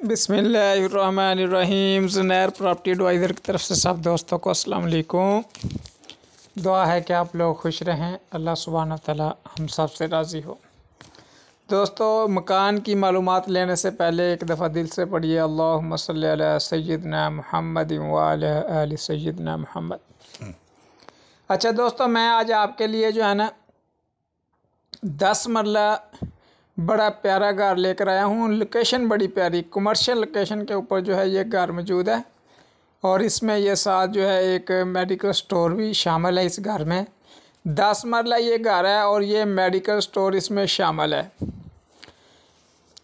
बिस्मिल्लाहिर्रहमानिर्रहीम। Zunair property adviser की तरफ से सब दोस्तों को अस्सलाम वालेकुम। दुआ है कि आप लोग खुश रहें, अल्लाह सुब्हानहू व तआला हम सब से राज़ी हो। दोस्तों, मकान की मालूमात लेने से पहले एक दफ़ा दिल से पढ़िए अल्लाहुम्मा सल्ली अला सय्यिदना मुहम्मद व अला आलि सय्यिदना मुहम्मद। अच्छा दोस्तों, मैं आज आपके लिए जो है ना 10 मरला बड़ा प्यारा घर लेकर आया हूँ। लोकेशन बड़ी प्यारी कमर्शियल लोकेशन के ऊपर जो है ये घर मौजूद है और इसमें ये साथ जो है एक मेडिकल स्टोर भी शामिल है। इस घर में 10 मरला ये घर है और ये मेडिकल स्टोर इसमें शामिल है।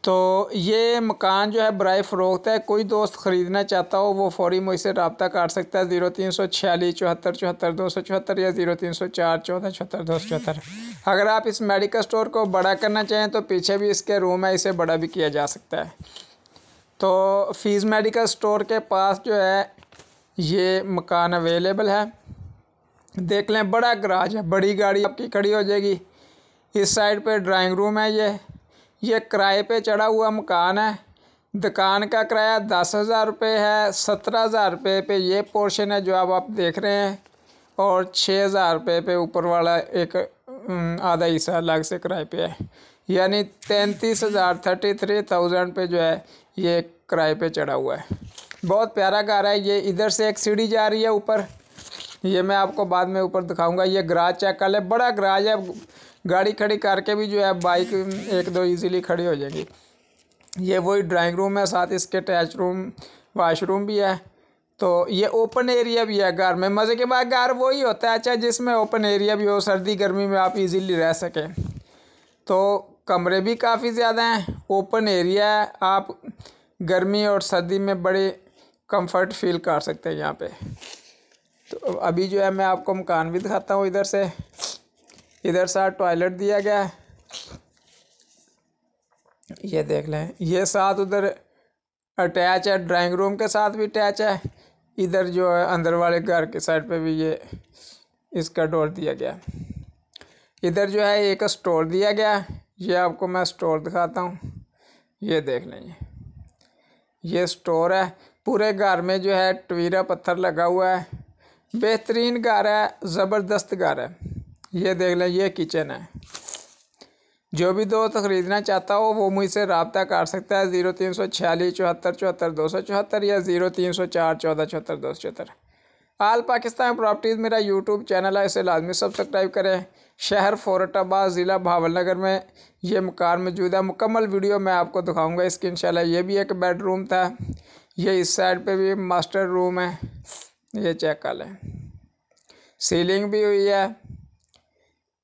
तो ये मकान जो है बराए फ़रोख्त है। कोई दोस्त ख़रीदना चाहता हो वो फ़ौरी मुझसे रब्ता कर सकता है 0346 74 74 274 या 0304 14 74 274। अगर आप इस मेडिकल स्टोर को बड़ा करना चाहें तो पीछे भी इसके रूम है, इसे बड़ा भी किया जा सकता है। तो फीस मेडिकल स्टोर के पास जो है ये मकान अवेलेबल है। देख लें, बड़ा गराज है, बड़ी गाड़ी आपकी खड़ी हो जाएगी। इस साइड पे ड्राइंग रूम है। ये किराए पे चढ़ा हुआ मकान है। दुकान का किराया 10,000 रुपये है। 17,000 रुपये पे ये पोर्शन है जो अब आप देख रहे हैं और 6,000 रुपये पे ऊपर वाला एक आधा हिस्सा अलग से किराए पे है। यानी 33,000 पे जो है ये किराए पे चढ़ा हुआ है। बहुत प्यारा घर है। ये इधर से एक सीढ़ी जा रही है ऊपर, ये मैं आपको बाद में ऊपर दिखाऊंगा। ये गराज चेक कर ले, बड़ा गराज है। गाड़ी खड़ी करके भी जो है बाइक 1-2 इजीली खड़ी हो जाएगी। ये वही ड्राइंग रूम है, साथ इसके अटैच रूम वाशरूम भी है। तो ये ओपन एरिया भी है घर में। मज़े के बाद घर वही होता है अच्छा जिसमें ओपन एरिया भी हो, सर्दी गर्मी में आप इजीली रह सकें। तो कमरे भी काफ़ी ज़्यादा हैं, ओपन एरिया है। आप गर्मी और सर्दी में बड़े कंफर्ट फील कर सकते हैं यहाँ पे। तो अभी जो है मैं आपको मकान भी दिखाता हूँ। इधर साथ टॉयलेट दिया गया है, ये देख लें। ये साथ उधर अटैच है, ड्राइंग रूम के साथ भी अटैच है। इधर जो है अंदर वाले घर के साइड पे भी ये इसका डोर दिया गया। इधर जो है एक स्टोर दिया गया है, ये आपको मैं स्टोर दिखाता हूँ। ये देख लें, ये स्टोर है। पूरे घर में जो है टवीरा पत्थर लगा हुआ है। बेहतरीन घर है, ज़बरदस्त घर है। ये देख लें, ये किचन है। जो भी दोस्त ख़रीदना चाहता हो वो मुझसे रब्ता कर सकता है 0346 74 74 274 या 0304 14 74 274। आल पाकिस्तान प्रॉपर्टीज़ मेरा यूट्यूब चैनल है, इसे लाजमी सब्सक्राइब करें। शहर फ़ोरटाबाद, ज़िला भावलनगर में ये मकान मौजूद है। मुकम्मल वीडियो मैं आपको दिखाऊंगा इसकी इंशाल्लाह। ये भी एक बेडरूम था। ये इस साइड पे भी मास्टर रूम है, ये चेक कर लें। सीलिंग भी हुई है,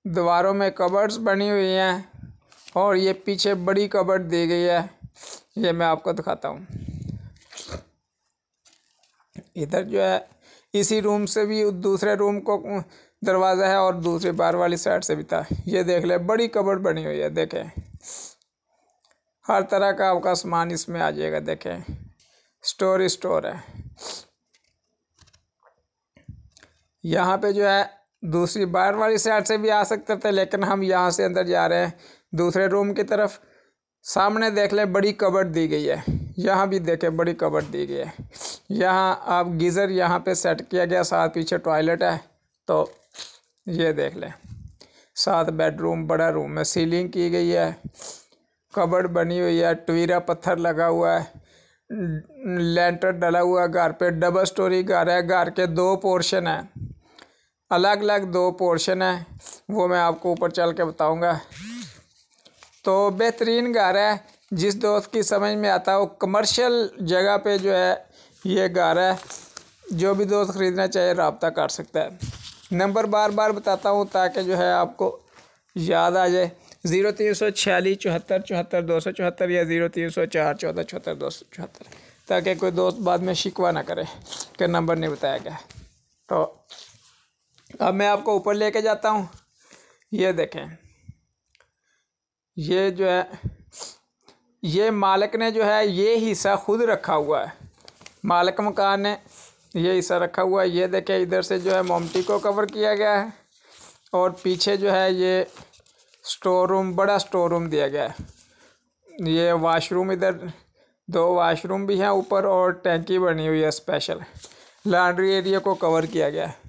दीवारों में कबर्ड्स बनी हुई हैं और ये पीछे बड़ी कबर्ड दी गई है। ये मैं आपको दिखाता हूँ। इधर जो है इसी रूम से भी दूसरे रूम को दरवाज़ा है और दूसरी बाहर वाली साइड से भी था। ये देख ले, बड़ी कबर्ड बनी हुई है। देखें, हर तरह का आपका सामान इसमें आ जाएगा। देखें, स्टोर है। यहाँ पे जो है दूसरी बाहर वाली साइड से भी आ सकते थे, लेकिन हम यहाँ से अंदर जा रहे हैं दूसरे रूम की तरफ। सामने देख ले, बड़ी कबर्ड दी गई है। यहाँ भी देखें, बड़ी कबर्ड दी गई है। यहाँ आप गीज़र यहाँ पे सेट किया गया, साथ पीछे टॉयलेट है। तो ये देख लें, साथ बेडरूम, बड़ा रूम में सीलिंग की गई है, कबर्ड बनी हुई है, टवीरा पत्थर लगा हुआ है, लेंटर डला हुआ। घर पे डबल स्टोरी घर है। घर के 2 पोर्शन है, अलग अलग 2 पोर्शन है, वो मैं आपको ऊपर चल के बताऊंगा। तो बेहतरीन घर है। जिस दोस्त की समझ में आता हो, कमर्शियल जगह पे जो है ये घर है। जो भी दोस्त ख़रीदना चाहे रब्ता कर सकता है। नंबर बार बार बताता हूँ ताकि जो है आपको याद आ जाए। 0346 74 74 274 या 0304 14 74 274, ताकि कोई दोस्त बाद में शिकवा ना करे कि नंबर नहीं बताया गया। तो अब मैं आपको ऊपर लेके जाता हूँ। ये देखें, ये जो है ये मालिक ने जो है ये हिस्सा खुद रखा हुआ है। मालिक मकान ने ये हिस्सा रखा हुआ है। ये देखें, इधर से जो है मोमटी को कवर किया गया है और पीछे जो है ये स्टोर रूम, बड़ा स्टोर रूम दिया गया है। ये वाशरूम इधर 2 वाशरूम भी हैं ऊपर और टैंकी बनी हुई है स्पेशल। लॉन्ड्री एरिया को कवर किया गया है।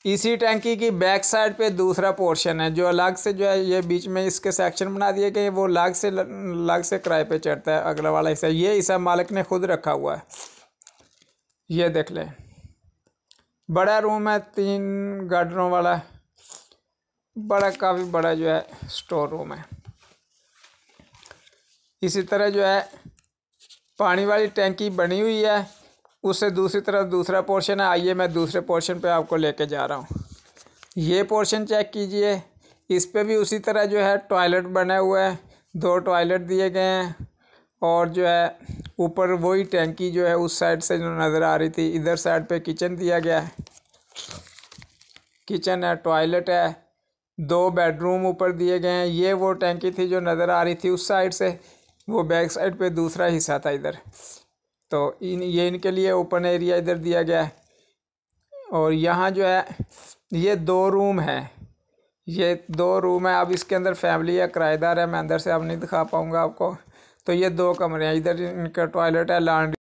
इसी टैंकी की बैक साइड पे दूसरा पोर्शन है जो अलग से जो है ये बीच में इसके सेक्शन बना दिए गए, वो अलग से किराए पे चढ़ता है। अगला वाला हिस्सा, ये हिस्सा मालिक ने खुद रखा हुआ है। ये देख लें, बड़ा रूम है, 3 गार्डनों वाला, बड़ा काफ़ी बड़ा जो है स्टोर रूम है। इसी तरह जो है पानी वाली टैंकी बनी हुई है, उससे दूसरी तरफ दूसरा पोर्शन है। आइए मैं दूसरे पोर्शन पे आपको लेके जा रहा हूँ। ये पोर्शन चेक कीजिए, इस पे भी उसी तरह जो है टॉयलेट बना हुआ है, 2 टॉयलेट दिए गए हैं और जो है ऊपर वही टैंकी जो है उस साइड से जो नज़र आ रही थी, इधर साइड पे किचन दिया गया है। किचन है, टॉयलेट है, 2 बेडरूम ऊपर दिए गए हैं। ये वो टैंकी थी जो नज़र आ रही थी उस साइड से, वो बैक साइड पे दूसरा हिस्सा था इधर। तो ये इनके लिए ओपन एरिया इधर दिया गया है। और यहाँ जो है ये 2 रूम है, ये 2 रूम है। अब इसके अंदर फैमिली या किराएदार है, मैं अंदर से अब नहीं दिखा पाऊँगा आपको। तो ये 2 कमरे हैं, इधर इनका टॉयलेट है, लॉन्ड्री